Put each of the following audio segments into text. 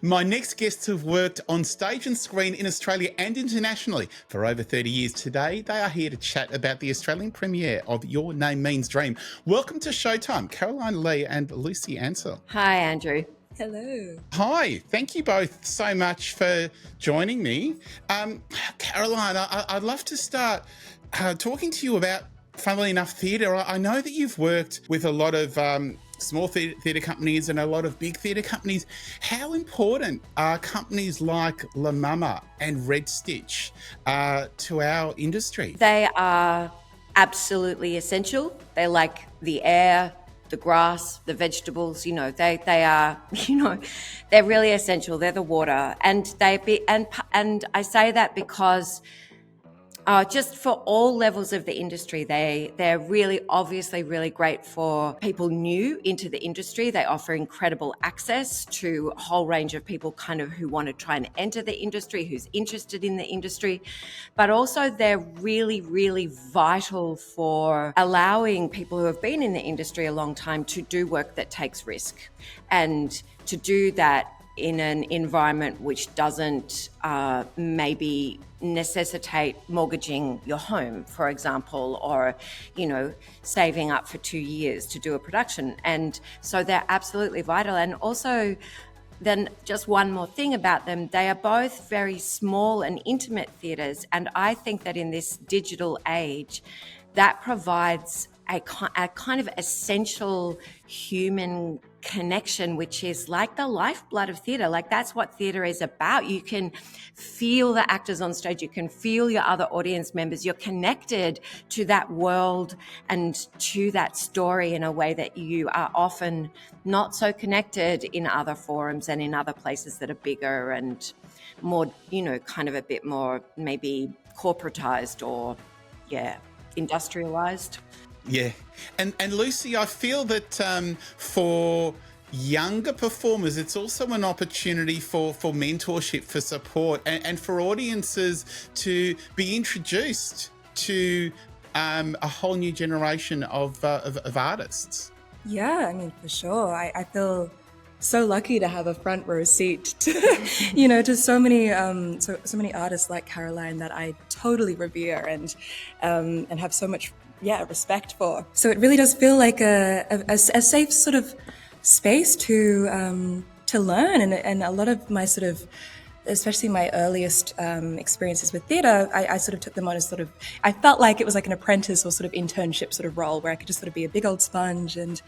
My next guests have worked on stage and screen in Australia and internationally for over 30 years. Today, they are here to chat about the Australian premiere of Your Name Means Dream. Welcome to Showtime, Caroline Lee and Lucy Ansell. Hi, Andrew. Hello. Hi, thank you both so much for joining me. Caroline, I'd love to start talking to you about, funnily enough, theatre. I know that you've worked with a lot of small theatre companies and a lot of big theatre companies. How important are companies like La Mama and Red Stitch to our industry? They are absolutely essential. They like the air, the grass, the vegetables, they are, they're really essential. They're the water. And and I say that because just for all levels of the industry, they're really obviously really great for people new into the industry. They offer incredible access to a whole range of people kind of who want to try and enter the industry, who's interested in the industry. But also they're really, really vital for allowing people who have been in the industry a long time to do work that takes risk and to do that in an environment which doesn't maybe necessitate mortgaging your home, for example, or, saving up for 2 years to do a production. And so they're absolutely vital. And also, then just one more thing about them, they are both very small and intimate theatres. And I think that in this digital age, that provides a kind of essential human connection, which is like the lifeblood of theatre. Like that's what theatre is about. You can feel the actors on stage. You can feel your other audience members. You're connected to that world and to that story in a way that you are often not so connected in other forums and in other places that are bigger and more, kind of a bit more maybe corporatized or, industrialized. Yeah. And Lucy, I feel that for younger performers, it's also an opportunity for mentorship, for support, and for audiences to be introduced to a whole new generation of artists. Yeah, I mean, for sure. I feel so lucky to have a front row seat to, to so many so many artists like Caroline that I totally revere and have so much respect for. So it really does feel like a safe sort of space to learn, and a lot of my sort of, especially my earliest experiences with theatre, I sort of took them on as sort of, I felt like it was like an apprentice or sort of internship sort of role where I could just sort of be a big old sponge and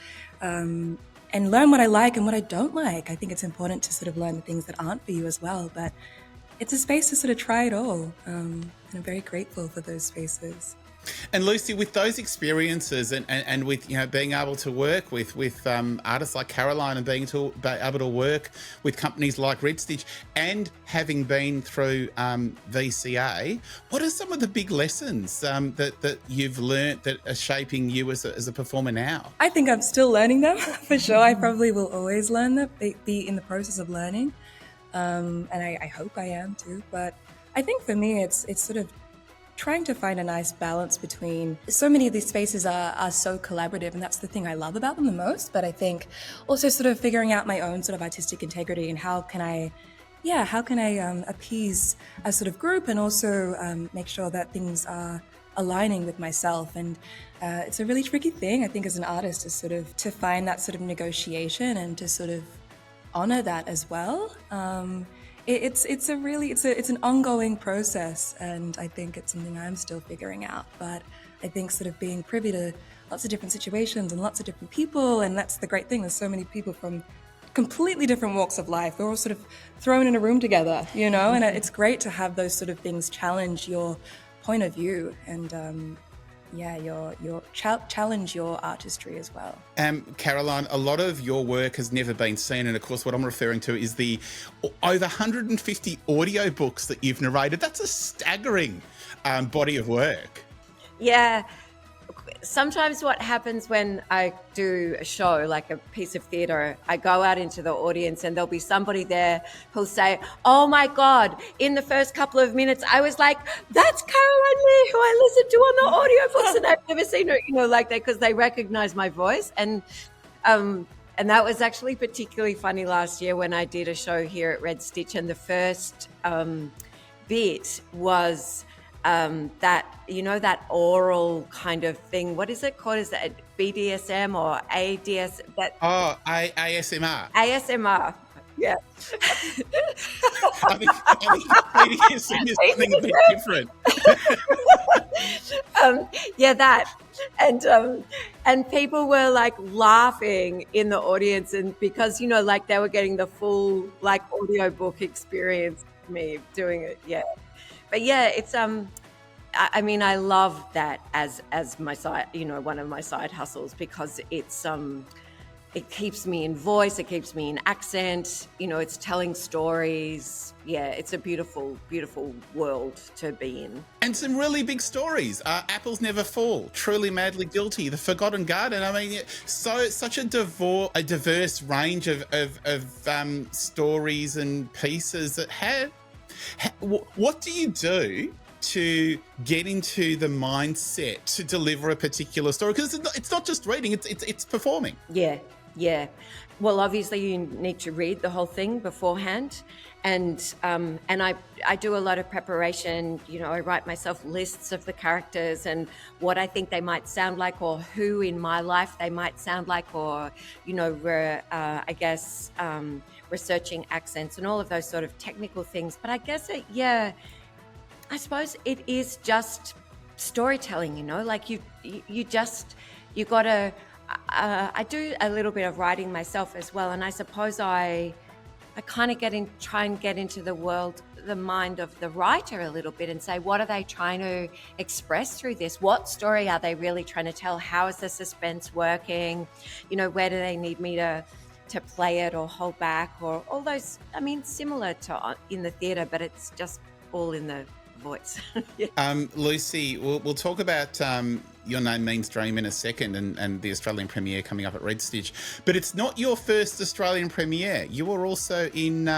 learn what I like and what I don't like. I think it's important to sort of learn the things that aren't for you as well, but it's a space to sort of try it all, and I'm very grateful for those spaces. And Lucy, with those experiences and with being able to work with artists like Caroline and being able to work with companies like Red Stitch and having been through VCA, what are some of the big lessons that you've learnt that are shaping you as a performer now? I think I'm still learning them for sure. I probably will always learn them, be in the process of learning, and I hope I am too. But I think for me, it's sort of trying to find a nice balance between, so many of these spaces are so collaborative, and that's the thing I love about them the most. But I think also sort of figuring out my own sort of artistic integrity and how can I appease a sort of group and also make sure that things are aligning with myself. And it's a really tricky thing, I think, as an artist, is sort of to find that sort of negotiation and to sort of honor that as well. It's an ongoing process, and I think it's something I'm still figuring out. But I think sort of being privy to lots of different situations and lots of different people, and that's the great thing. There's so many people from completely different walks of life. We're all sort of thrown in a room together, and it's great to have those sort of things challenge your point of view and challenge your artistry as well. Caroline, a lot of your work has never been seen, and of course what I'm referring to is the over 150 audio books that you've narrated. That's a staggering body of work. Yeah. Sometimes what happens when I do a show, like a piece of theatre, I go out into the audience and there'll be somebody there who'll say, "Oh my God, in the first couple of minutes, I was like, that's Caroline Lee, who I listened to on the audiobooks and I've never seen her," like that, because they recognize my voice. And And that was actually particularly funny last year when I did a show here at Red Stitch, and the first bit was that, that oral kind of thing. What is it called? Is it BDSM or ADS? ASMR. ASMR. Yeah. I think BDSM is something a bit different. That. And people were like laughing in the audience, and because, like they were getting the full like audiobook experience of me doing it. Yeah. But yeah, it's I love that as my side, one of my side hustles, because it's it keeps me in voice, it keeps me in accent, it's telling stories. Yeah, it's a beautiful, beautiful world to be in. And some really big stories. Apples Never Fall, Truly Madly Guilty, The Forgotten Garden. I mean, such a diverse range of stories and pieces that have. What do you do to get into the mindset to deliver a particular story? Because it's not just reading, it's performing. Yeah. Well, obviously you need to read the whole thing beforehand. And I do a lot of preparation. I write myself lists of the characters and what I think they might sound like, or who in my life they might sound like, or, researching accents and all of those sort of technical things. But I guess I suppose it is just storytelling, like you got to, I do a little bit of writing myself as well. And I suppose I kind of try and get into the mind of the writer a little bit and say, what are they trying to express through this? What story are they really trying to tell? How is the suspense working? Where do they need me to play it or hold back, or all those, similar to in the theatre, but it's just all in the voice. Yeah. Lucy, we'll talk about Your Name Means Dream in a second, and the Australian premiere coming up at Red Stitch. But it's not your first Australian premiere. You were also in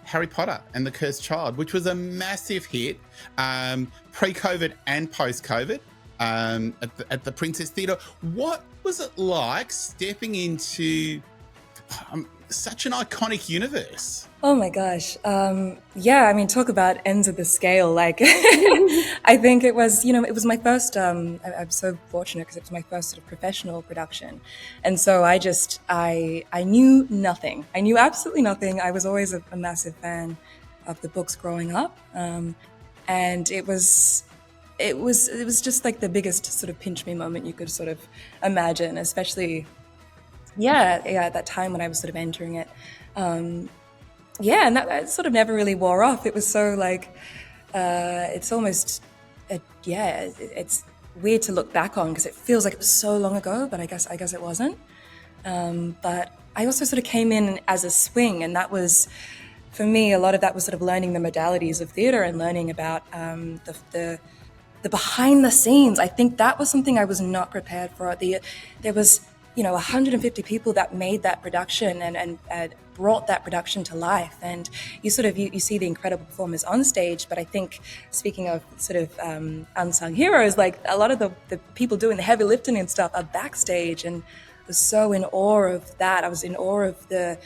Harry Potter and the Cursed Child, which was a massive hit, pre-COVID and post-COVID, at the Princess Theatre. What was it like stepping into such an iconic universe? Oh my gosh. Talk about ends of the scale. Like, I think it was, it was my first, I'm so fortunate because it was my first sort of professional production. And so I knew nothing. I knew absolutely nothing. I was always a massive fan of the books growing up. And it was just like the biggest sort of pinch me moment you could sort of imagine, especially at that time when I was sort of entering it. And that sort of never really wore off. It was so like, it's almost, it's weird to look back on because it feels like it was so long ago, but I guess it wasn't. But I also sort of came in as a swing, and that was, for me, a lot of that was sort of learning the modalities of theatre and learning about the behind the scenes. I think that was something I was not prepared for. There was 150 people that made that production and brought that production to life. And you see the incredible performers on stage, but I think, speaking of sort of unsung heroes, like a lot of the people doing the heavy lifting and stuff are backstage, and I was so in awe of that. I was in awe of the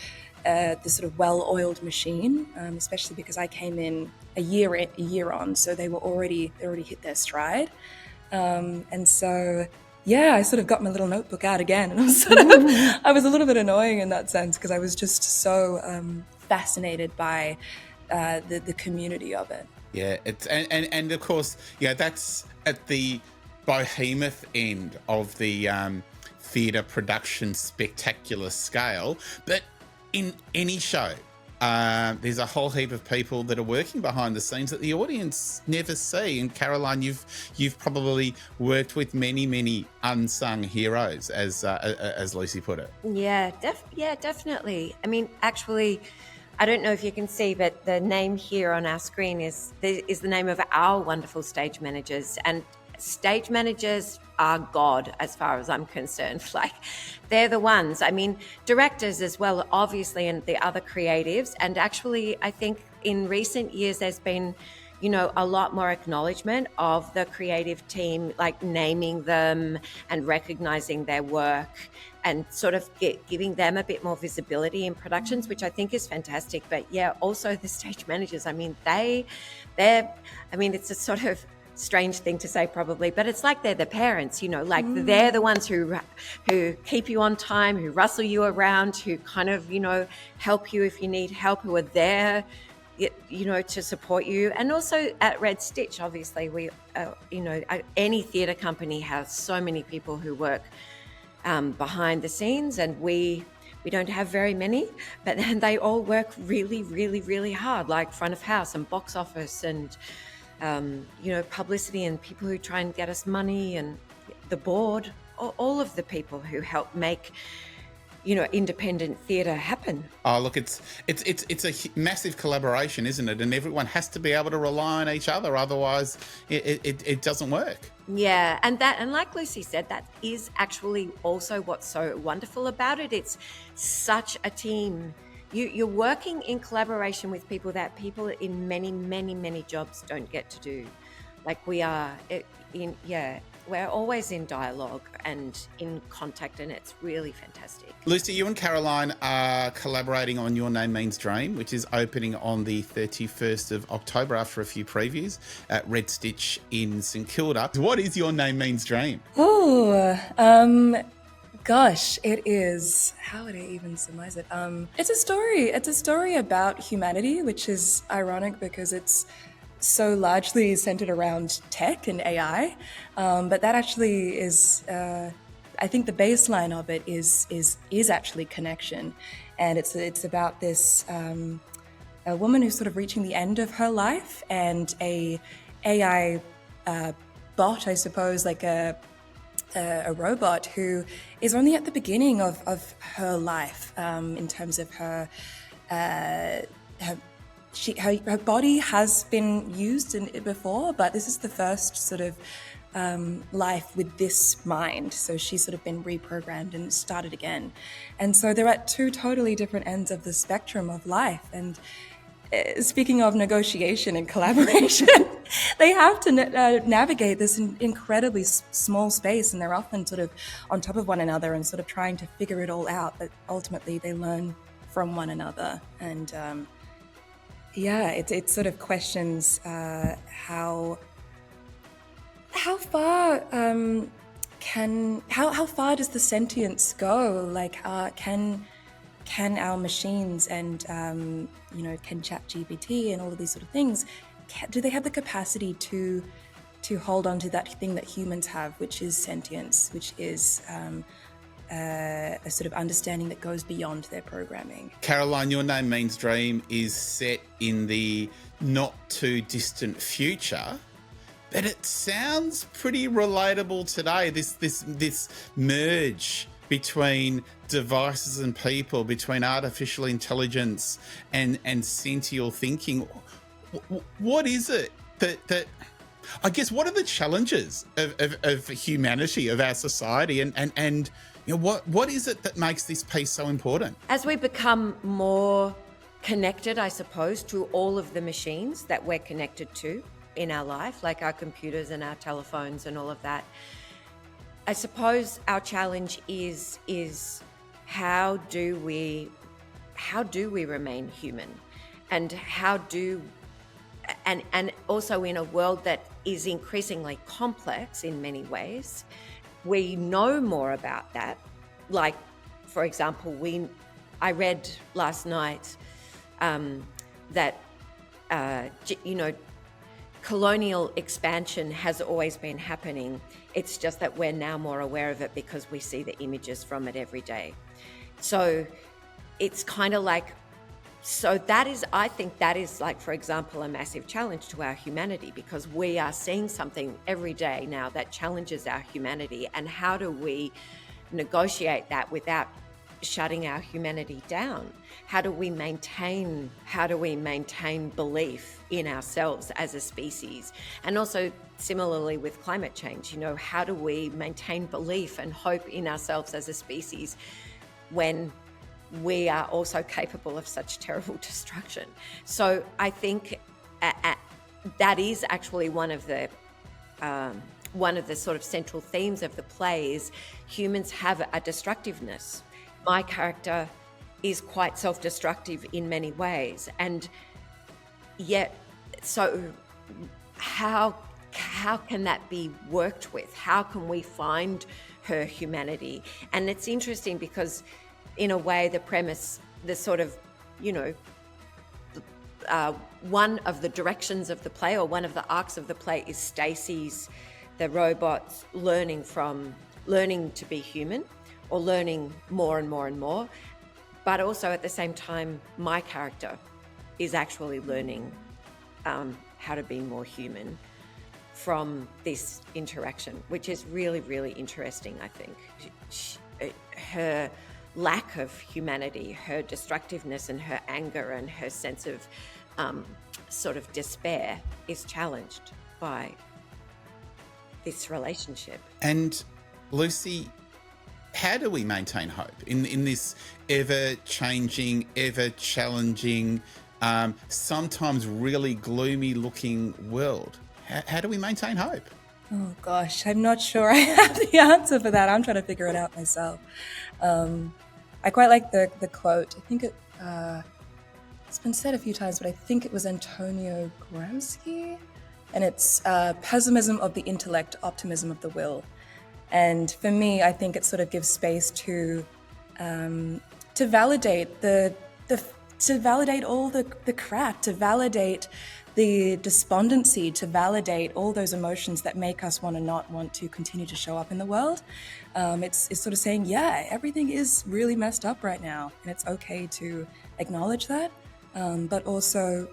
sort of well-oiled machine, especially because I came in a year on, so they already hit their stride. And so I sort of got my little notebook out again, and I was a little bit annoying in that sense because I was just so fascinated by the community of it. Yeah, it's and of course, that's at the behemoth end of the theatre production spectacular scale. But in any show, there's a whole heap of people that are working behind the scenes that the audience never see. And Caroline, you've probably worked with many unsung heroes, as Lucy put it. Yeah, definitely. I mean, actually, I don't know if you can see, but the name here on our screen is the name of our wonderful stage managers. And stage managers are God as far as I'm concerned. Like, they're the ones. I mean, directors as well, obviously, and the other creatives. And actually, I think in recent years there's been a lot more acknowledgement of the creative team, like naming them and recognizing their work and sort of giving them a bit more visibility in productions, which I think is fantastic. But yeah, also the stage managers, I mean, it's a sort of strange thing to say probably, but it's like they're the parents, like they're the ones who keep you on time, who rustle you around, who kind of, help you if you need help, who are there, to support you. And also at Red Stitch, obviously, we, any theatre company has so many people who work behind the scenes, and we don't have very many, but then they all work really, really, really hard, like front of house and box office and, publicity and people who try and get us money and the board, all of the people who help make, independent theatre happen. Oh, look, it's a massive collaboration, isn't it? And everyone has to be able to rely on each other, otherwise it doesn't work. Yeah, and like Lucy said, that is actually also what's so wonderful about it. It's such a team. You're working in collaboration with people that people in many, many, many jobs don't get to do. Like we are we're always in dialogue and in contact, and it's really fantastic. Lucy, you and Caroline are collaborating on Your Name Means Dream, which is opening on the 31st of October after a few previews at Red Stitch in St Kilda. What is Your Name Means Dream? Gosh, it is. How would I even surmise it? It's a story. It's a story about humanity, which is ironic because it's so largely centered around tech and AI. But that actually is, I think the baseline of it is actually connection. And it's about this a woman who's sort of reaching the end of her life, and a AI bot, I suppose, like a robot who is only at the beginning of her life, in terms of her body has been used before, but this is the first sort of life with this mind. So she's sort of been reprogrammed and started again. And so they're at two totally different ends of the spectrum of life. And speaking of negotiation and collaboration, they have to navigate this incredibly small space, and they're often sort of on top of one another and sort of trying to figure it all out. But ultimately, they learn from one another. And it sort of questions how far how far does the sentience go? Like, can our machines and can ChatGPT and all of these sort of things, do they have the capacity to hold on to that thing that humans have, which is sentience, which is a sort of understanding that goes beyond their programming? Caroline, Your Name Means Dream is set in the not too distant future, but it sounds pretty relatable today. This merge between devices and people, between artificial intelligence and sentient thinking. What is it that I guess, what are the challenges of humanity, of our society, and what is it that makes this piece so important? As we become more connected, I suppose, to all of the machines that we're connected to in our life, like our computers and our telephones and all of that, I suppose our challenge is how do we remain human, and and also in a world that is increasingly complex in many ways. We know more about that. Like, for example, I read last night that colonial expansion has always been happening. It's just that we're now more aware of it because we see the images from it every day. So it's kind of like, I think that is like, for example, a massive challenge to our humanity, because we are seeing something every day now that challenges our humanity. And how do we negotiate that without shutting our humanity down? How do we maintain belief in ourselves as a species? And also similarly with climate change, how do we maintain belief and hope in ourselves as a species when we are also capable of such terrible destruction? So I think that is actually one of the sort of central themes of the play is humans have a destructiveness. My character is quite self-destructive in many ways, and yet, so how can that be worked with? How can we find her humanity? And it's interesting because, in a way, the premise, the sort of, one of the directions of the play, or one of the arcs of the play, is Stacy's, the robot's learning to be human, or learning more and more and more. But also at the same time, my character is actually learning how to be more human from this interaction, which is really, really interesting, I think. Her lack of humanity, her destructiveness and her anger and her sense of sort of despair is challenged by this relationship. And Lucy, how do we maintain hope in this ever-changing, ever-challenging, sometimes really gloomy-looking world? How do we maintain hope? Oh gosh, I'm not sure I have the answer for that. I'm trying to figure it out myself. I quite like the quote. I think it's been said a few times, but I think it was Antonio Gramsci, and it's pessimism of the intellect, optimism of the will. And for me, I think it sort of gives space to validate to validate all the crap, to validate the despondency, to validate all those emotions that make us not want to continue to show up in the world. It's sort of saying, yeah, everything is really messed up right now, and it's okay to acknowledge that. But also,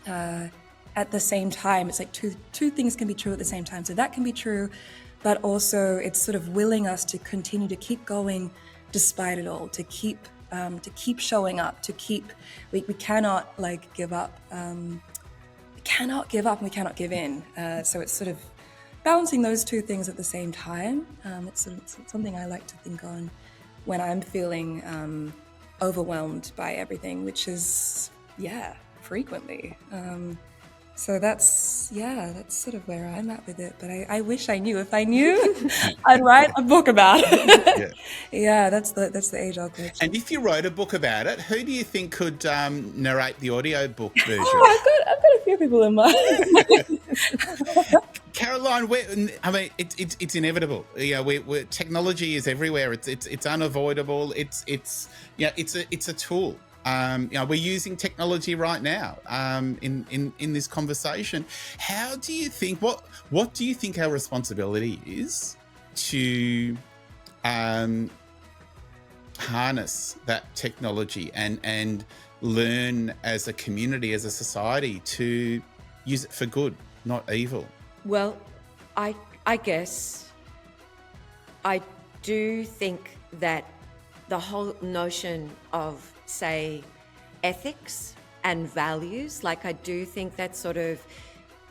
at the same time, it's like two things can be true at the same time. So that can be true, but also it's sort of willing us to continue to keep going despite it all, to keep showing up, we cannot give up. We cannot give up and we cannot give in. So it's sort of balancing those two things at the same time. It's something I like to think on when I'm feeling overwhelmed by everything, which is, frequently. So that's sort of where I'm at with it. But I wish I knew. If I knew, I'd write a book about it. Yeah, that's the age-old question. And if you wrote a book about it, who do you think could narrate the audiobook version? Oh, I've got a few people in mind. Caroline, it's inevitable. Technology is everywhere. It's unavoidable. It's a tool. We're using technology right now in this conversation. How do you think? What do you think our responsibility is to harness that technology and learn as a community, as a society, to use it for good, not evil? Well, I guess I do think that the whole notion of, say, ethics and values, I do think that sort of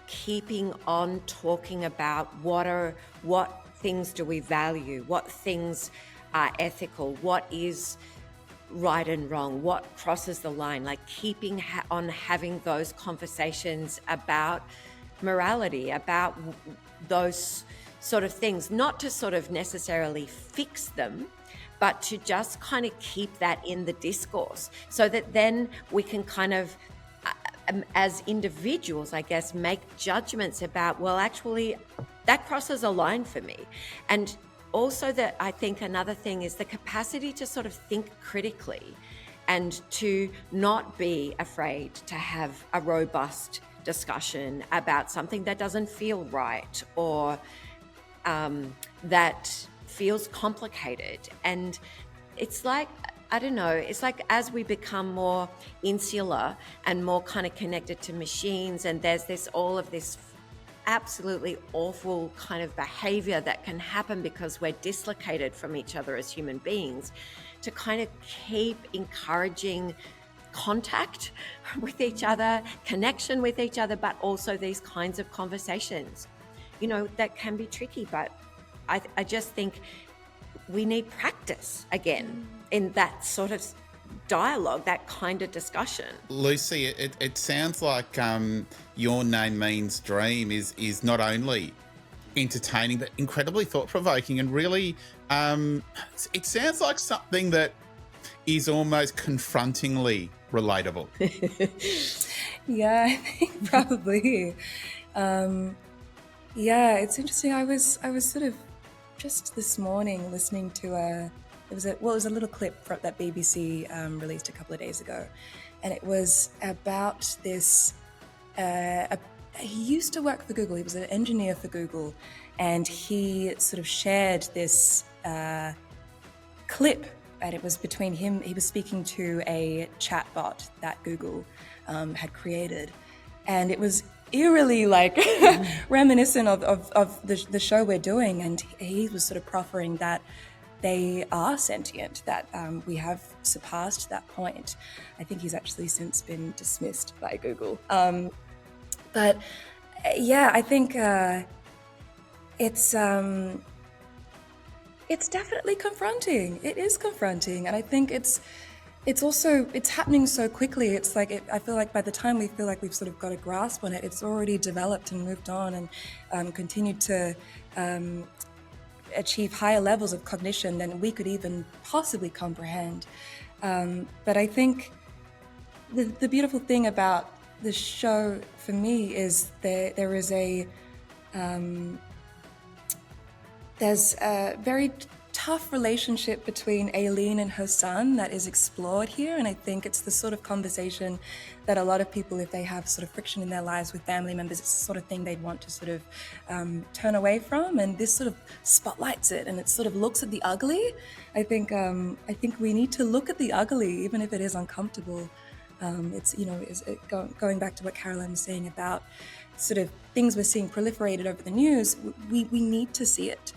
keeping on talking about what things do we value, what things are ethical, what is right and wrong, what crosses the line, keeping on having those conversations about morality, about those sort of things, not to sort of necessarily fix them, but to just kind of keep that in the discourse so that then we can kind of, as individuals, I guess, make judgments about, well, actually, that crosses a line for me. And also that I think another thing is the capacity to sort of think critically and to not be afraid to have a robust discussion about something that doesn't feel right or that feels complicated. And it's I don't know, it's as we become more insular and more kind of connected to machines, and there's all of this absolutely awful kind of behavior that can happen because we're dislocated from each other as human beings, to kind of keep encouraging contact with each other, connection with each other, but also these kinds of conversations, that can be tricky. But I just think we need practice again in that sort of dialogue, that kind of discussion. Lucy, it sounds like Your Name Means Dream is not only entertaining but incredibly thought-provoking, and really it sounds like something that is almost confrontingly relatable. Yeah, I think probably. Yeah, it's interesting. I was sort of just this morning listening to it was a little clip that BBC released a couple of days ago, and it was about this. He used to work for Google. He was an engineer for Google, and he sort of shared this clip, and it was between him. He was speaking to a chatbot that Google had created, and it was eerily like reminiscent of the show we're doing. And he was sort of proffering that they are sentient, that we have surpassed that point. I think he's actually since been dismissed by Google. But yeah, I think it's definitely confronting. It is confronting, and I think it's happening so quickly. It's like I feel like by the time we feel like we've sort of got a grasp on it, it's already developed and moved on and continued to achieve higher levels of cognition than we could even possibly comprehend. But I think the beautiful thing about the show for me is there is there's a very tough relationship between Aislin and her son that is explored here, and I think it's the sort of conversation that a lot of people, if they have sort of friction in their lives with family members, it's the sort of thing they'd want to sort of turn away from, and this sort of spotlights it, and it sort of looks at the ugly. I think we need to look at the ugly, even if it is uncomfortable. Going back to what Caroline was saying about sort of things we're seeing proliferated over the news, we need to see it.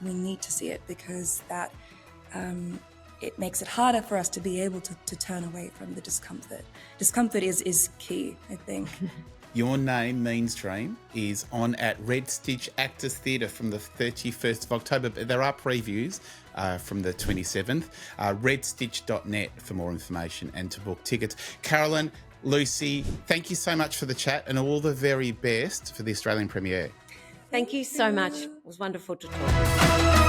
We need to see it because that it makes it harder for us to be able to turn away from the discomfort. Discomfort is key, I think. Your Name Means Dream is on at Red Stitch Actors Theatre from the 31st of October. But there are previews from the 27th. Redstitch.net for more information and to book tickets. Caroline, Lucy, thank you so much for the chat and all the very best for the Australian premiere. Thank you so much. It was wonderful to talk.